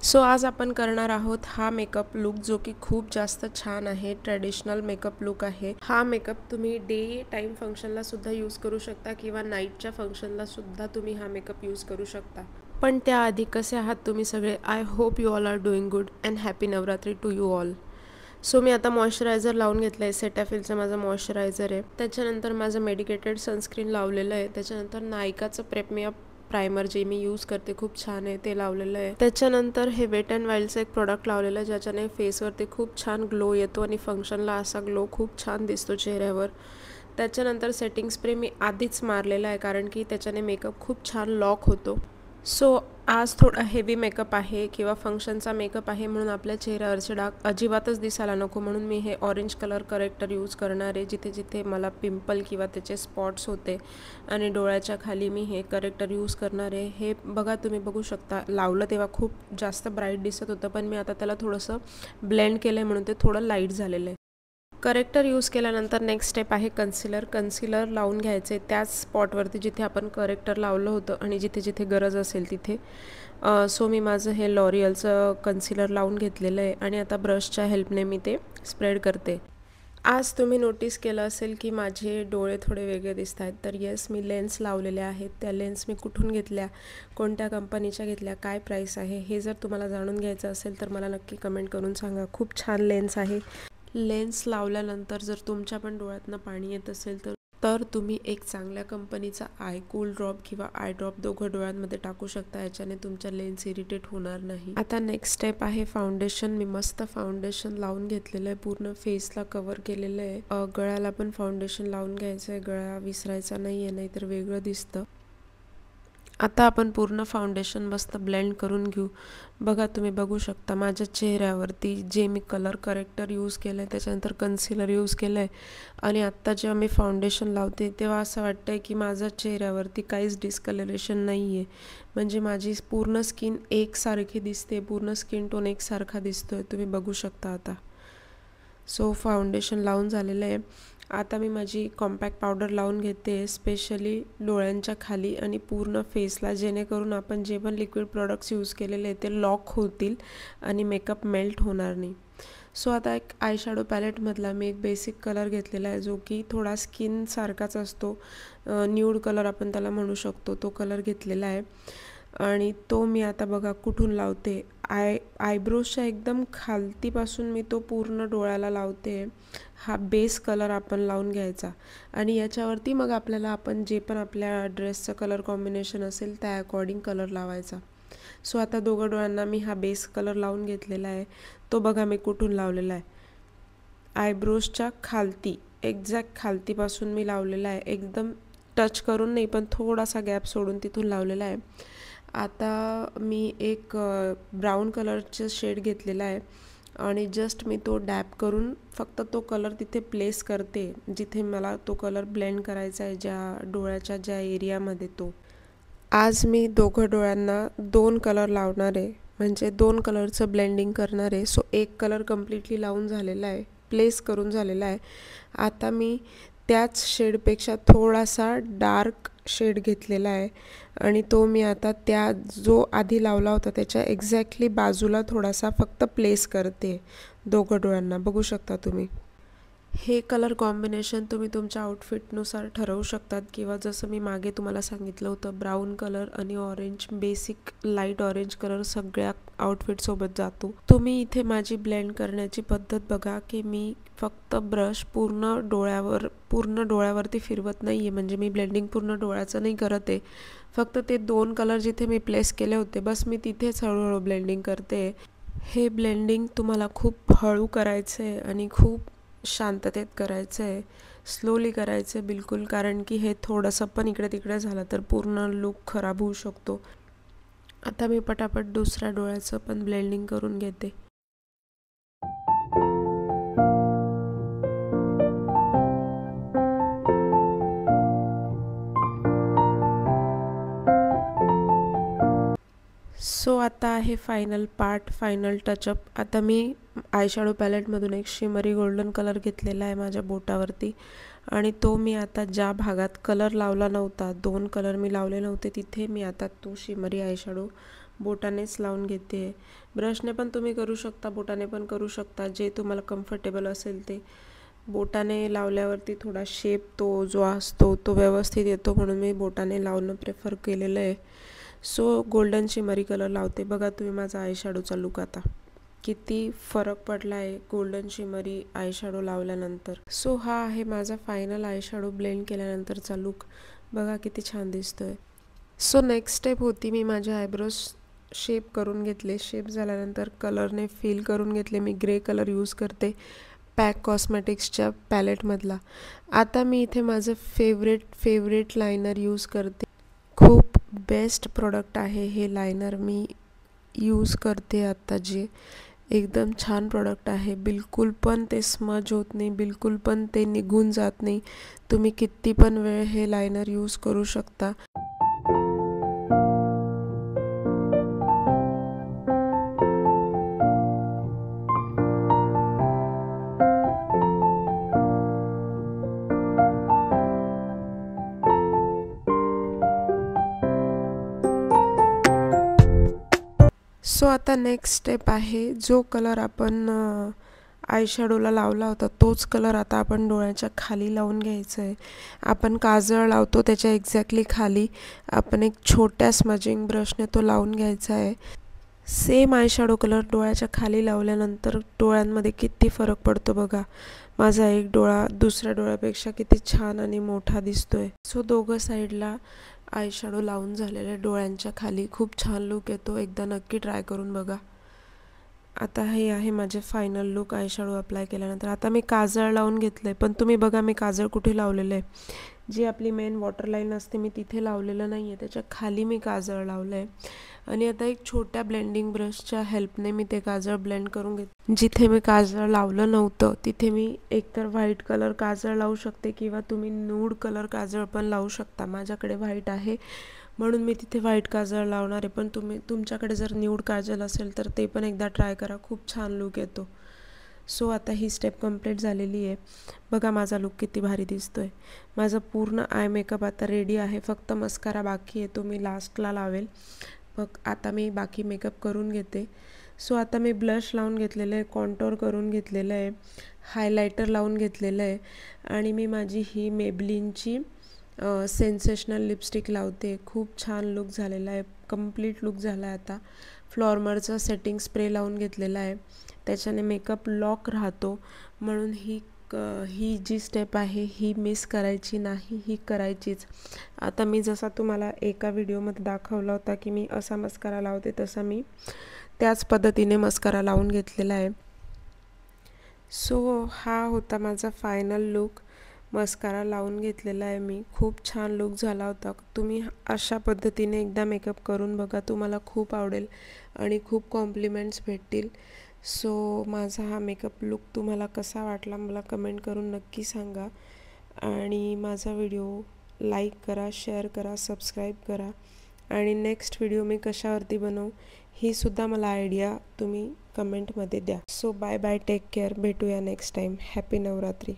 So आज आपण करणार आहोत हा मेकअप लुक जो की खूप जास्त छान आहे. ट्रेडिशनल मेकअप लुक आहे. हा मेकअप तुम्ही डे टाइम फंक्शनला सुद्धा यूज करू शकता किंवा नाईटच्या फंक्शनला सुद्धा तुम्ही हा मेकअप यूज करू शकता. पण त्याआधी कसे आहात तुम्ही सगळे? I hope you all are doing good and happy Navratri to you all. So मी आता मॉइश्चरायझर लावून घेतलं आहे. सेटॅफिलचं माझं मॉइश्चरायझर आहे. त्याच्यानंतर माझं मेडिकेटेड सनस्क्रीन लावलेलं आहे. त्याच्यानंतर नायकाचं प्रेपमिया प्रायमर जे मी यूज करते खूप छान आहे ते लावलेलं आहे. त्याच्यानंतर हे वेट अँड वाईल्डचं एक प्रोडक्ट लावलेलं आहे ज्याच्याने फेसवरती खूप छान ग्लो येतो आणि फंक्शनला असा ग्लो खूप छान दिसतो चेहऱ्यावर. त्याच्यानंतर सेटिंग स्प्रे मी आधीच मारलेला आहे कारण की त्याच्याने मेकअप खूप छान लॉक होतो. सो आज थोडा हेवी मेकअप आहे किंवा फंक्शनचा मेकअप आहे म्हणून आपल्या चेहऱ्यावरचे डाग अजिबातच दिसायला नको म्हणून मी हे ऑरेंज कलर करेक्टर यूज करणार आहे. जिथे जिथे मला पिंपल किंवा त्याचे स्पॉट्स होते आणि डोळ्याच्या खाली मी हे करेक्टर यूज करणार आहे. हे बघा, तुम्ही बघू शकता. लावलं तेव्हा खूप जास्त ब्राईट दिसत होतं पण मी आता त्याला थोडंसं ब्लेंड केलं आहे म्हणून ते थोडं लाईट झालेलं आहे. करेक्टर यूज केल्यानंतर नेक्स्ट स्टेप आहे कन्सिलर. कन्सिलर लावून घ्यायचे त्याच स्पॉटवरती जिथे आपण करेक्टर लावलं होतं आणि जिथे जिथे गरज असेल तिथे. सो मी माझं हे लॉरियलचं कन्सिलर लावून घेतलेलं आहे आणि आता ब्रशच्या हेल्पने मी ते स्प्रेड करते. आज तुम्ही नोटीस केलं असेल की माझे डोळे थोडे वेगळे दिसत आहेत. तर येस, मी लेन्स लावलेले आहेत. त्या लेन्स मी कुठून घेतल्या, कोणत्या कंपनीच्या घेतल्या, काय प्राईस आहे, हे जर तुम्हाला जाणून घ्यायचं असेल तर मला नक्की कमेंट करून सांगा. खूप छान लेन्स आहे. लेन्स लावल्यानंतर जर तुमच्या पण डोळ्यातनं पाणी येत असेल तर तुम्ही एक चांगल्या कंपनीचा आय कूल ड्रॉप किंवा आय ड्रॉप दोघं डोळ्यांमध्ये टाकू शकता. याच्याने तुमच्या लेन्स इरिटेट होणार नाही. आता नेक्स्ट स्टेप आहे फाउंडेशन. मी मस्त फाउंडेशन लावून घेतलेलं आहे. पूर्ण फेसला कव्हर केलेलं आहे. गळ्याला पण फाउंडेशन लावून घ्यायचं आहे. गळा विसरायचा नाही आहे, नाहीतर वेगळं दिसतं. आता आपण पूर्ण फाउंडेशन मस्त ब्लेंड करून घेऊ. बघा, तुम्ही बघू शकता माझ्या चेहऱ्यावरती जे मी कलर करेक्टर यूज केलं आहे, त्याच्यानंतर कन्सिलर यूज केलं आहे आणि आत्ता जेव्हा मी फाउंडेशन लावते तेव्हा असं वाटतं आहे की माझ्या चेहऱ्यावरती काहीच डिस्कलरेशन नाही आहे. म्हणजे माझी पूर्ण स्किन एकसारखी दिसते, पूर्ण स्किन टोन एकसारखा दिसतो आहे. तुम्ही बघू शकता आता. सो फाउंडेशन लावून झालेलं आहे. आता मी माझी कॉम्पॅक्ट पावडर लावून घेते, स्पेशली डोळ्यांच्या खाली आणि पूर्ण फेसला, जेणेकरून आपण जे पण लिक्विड प्रोडक्ट्स यूज केलेले आहेत ते लॉक होतील आणि मेकअप मेल्ट होणार नाही. सो आता एक आय शॅडो पॅलेटमधला मी एक बेसिक कलर घेतलेला आहे जो की थोडा स्किनसारखाच असतो. न्यूड कलर आपण त्याला म्हणू शकतो. तो कलर घेतलेला आहे आणि तो मी आता बघा कुठून लावते. आयब्रोजच्या एकदम खालतीपासून मी तो पूर्ण डोळ्याला लावते. हा बेस कलर आपण लावून घ्यायचा आणि याच्यावरती मग आपल्याला आपण जे पण आपल्या ड्रेसचं कलर कॉम्बिनेशन असेल त्या अकॉर्डिंग कलर लावायचा. सो आता दोघं डोळ्यांना मी हा बेस कलर लावून घेतलेला आहे. तो बघा मी कुठून लावलेला आहे. आयब्रोजच्या खालती, एक्झॅक्ट खालतीपासून मी लावलेला आहे. एकदम टच करून नाही पण थोडासा गॅप सोडून तिथून लावलेला आहे. आता मी एक ब्राऊन कलरचं शेड घेतलेला आहे आणि जस्ट मी तो डॅप करून फक्त तो कलर तिथे प्लेस करते जिथे मला तो कलर ब्लेंड करायचा आहे, ज्या डोळ्याच्या ज्या एरियामध्ये तो. आज मी दोघं डोळ्यांना 2 कलर लावणार आहे, म्हणजे 2 कलरचं ब्लेंडिंग करणार आहे. सो एक कलर कम्प्लिटली लावून झालेला आहे, प्लेस करून झालेला आहे. आता मी त्याच शेडपेक्षा थोडासा डार्क शेड घेतलेला आहे आणि तो मी आता त्या जो आधी लावला होता त्याच्या एक्झॅक्टली बाजूला थोडासा फक्त प्लेस करते दोघं डोळ्यांना. बघू शकता तुम्ही. हे कलर कॉम्बिनेशन तुम्ही तुमच्या आउटफिटनुसार ठरवू शकतात किंवा जसं मी मागे तुम्हाला सांगितलं होतं, ब्राऊन कलर आणि orange, basic light orange colour सगळ्या आउटफिटसोबत जातो. तुम्ही इथे माझी ब्लेंड करण्याची पद्धत बघा की मी फक्त ब्रश पूर्ण डोळ्यावरती फिरवत नाही आहे. म्हणजे मी ब्लेंडिंग पूर्ण डोळ्याचं नाही करत आहे. फक्त ते 2 कलर जिथे मी प्लेस केले होते बस मी तिथेच हळूहळू ब्लेंडिंग करते. हे ब्लेंडिंग तुम्हाला खूप हळू करायचं आहे आणि खूप शांततेत करायचं आहे, स्लोली करायचं आहे बिलकुल, कारण की हे थोडंसं पण इकडे तिकडे झालं तर पूर्ण लुक खराब होऊ शकतो. आता मी पटापट दुसऱ्या डोळ्याचं पण ब्लेंडिंग करून घेते. सो आता आहे फायनल पार्ट, फायनल टचअप. आता मी आयशॅडो पॅलेटमधून एक शिमरी गोल्डन कलर घेतलेला आहे माझ्या बोटावरती आणि तो मी आता ज्या भागात कलर लावला नव्हता, 2 कलर मी लावले नव्हते, तिथे मी आता तो शिमरी आयशॅडो बोटानेच लावून घेते. ब्रशने पण तुम्ही करू शकता, बोटाने पण करू शकता, जे तुम्हाला कम्फर्टेबल असेल ते. बोटाने लावल्यावरती थोडा शेप तो जो असतो तो व्यवस्थित येतो, म्हणून मी बोटाने लावणं प्रेफर केलेलं आहे. सो गोल्डन शिमरी कलर लावते. बघा तुम्ही माझा आयशॅडोचा लुक आता किती फरक पडला आहे गोल्डन शिमरी आयशॅडो लावल्यानंतर. सो हा आहे माझा फायनल आयशॅडो ब्लेंड केल्यानंतरचा लुक. बघा किती छान दिसतोय. सो नेक्स्ट स्टेप होती, मी माझे आयब्रोज शेप करून घेतले. शेप झाल्यानंतर कलरने फिल करून घेतले. मी ग्रे कलर यूज करते पॅक कॉस्मेटिक्सच्या पॅलेटमधला. आता मी इथे माझं फेवरेट लायनर यूज करते. खूप बेस्ट प्रोडक्ट आहे हे लायनर, मी यूज करते आता, जे एकदम छान प्रोडक्ट आहे. बिलकुल पण ते स्मज होत नाही, बिलकुल पण ते निघून जात नाही. तुम्ही किती पण वेळ हे लायनर यूज करू शकता. सो आता नेक्स्ट स्टेप आहे, जो कलर आपण आयशॅडोला लावला होता तोच कलर आता आपण डोळ्याच्या खाली लावून घ्यायचा आहे. आपण काजळ लावतो त्याच्या एक्झॅक्टली खाली आपण एक छोट्या स्मजिंग ब्रशने तो लावून घ्यायचा आहे. सेम आयशॅडो कलर डोळ्याच्या खाली लावल्यानंतर डोळ्यांमध्ये किती फरक पडतो बघा. माझा एक डोळा दुसऱ्या डोळ्यापेक्षा किती छान आणि मोठा दिसतोय. सो दोघं साईडला आयशॅडो लावून झालेल्या डोळ्यांच्या खाली खूप छान लुक येतो. एकदा नक्की ट्राय करून बघा. आता हे आहे माझे फायनल लुक आयशॅडो अप्लाय केल्यानंतर. आता मी काजळ लावून घेतलं आहे, पण तुम्ही बघा मी काजळ कुठे लावलेलं आहे. जी आपली मेन वॉटर लाईन असते मी तिथे लावलेलं नाही आहे, त्याच्या खाली मी काजळ लावलं आहे. आणि आता एक छोट्या ब्लेंडिंग ब्रशच्या हेल्पने मी ते काजळ ब्लेंड करून घेते. जिथे मी काजळ लावलं नव्हतं तिथे मी एकतर व्हाईट कलर काजळ लावू शकते किंवा तुम्ही न्यूड कलर काजळ पण लावू शकता. माझ्याकडे व्हाईट आहे म्हणून मी तिथे व्हाईट काजळ लावणार आहे, पण तुमच्याकडे जर न्यूड काजळ असेल तर ते पण एकदा ट्राय करा, खूप छान लुक येतो. सो आता ही स्टेप कंप्लीट झालेली आहे. बघा माझा लुक किती भारी दिसतोय. माझा पूर्ण आय मेकअप आता रेडी आहे, फक्त मस्कारा बाकी आहे, तो मी लास्टला लावेल. मग आता मी बाकी मेकअप करून घेते. सो आता मी ब्लश लावून घेतलेलं आहे, कॉन्टोर करून घेतलेलं आहे, हायलायटर लावून घेतलेलं आहे आणि मी माझी ही मेबलिनची सेन्सेशनल लिपस्टिक लावते. खूप छान लुक झालेला आहे, कम्प्लीट लुक झाला आहे. आता फ्लॉर्मरचा सेटिंग स्प्रे लावून घेतलेला आहे, त्याच्याने मेकअप लॉक राहतो, म्हणून ही जी स्टेप आहे ही मिस करायची नाही, ही करायचीच. आता मी जसा तुम्हाला एका व्हिडिओमध्ये दाखवला होता की मी असा मस्कारा लावते, तसा मी त्याच पद्धतीने मस्कारा लावून घेतलेला आहे. सो हा होता माझा फायनल लुक. मस्कारा लावून घेतलेला आहे मी, खूप छान लुक झाला होता. तुम्ही अशा पद्धतीने एकदा मेकअप करून बघा, तुम्हाला खूप आवडेल आणि खूप कॉम्प्लिमेंट्स भेटतील. सो माझा हा मेकअप लुक तुम्हाला कसा वाटला मला कमेंट करून नक्की सांगा आणि माझा व्हिडिओ लाईक करा, शेअर करा, सबस्क्राईब करा आणि नेक्स्ट व्हिडिओ मी कशावरती बनवू ही सुद्धा मला आयडिया तुम्ही कमेंटमध्ये द्या. So bye bye, take care, भेटूया नेक्स्ट टाईम. हॅपी नवरात्री.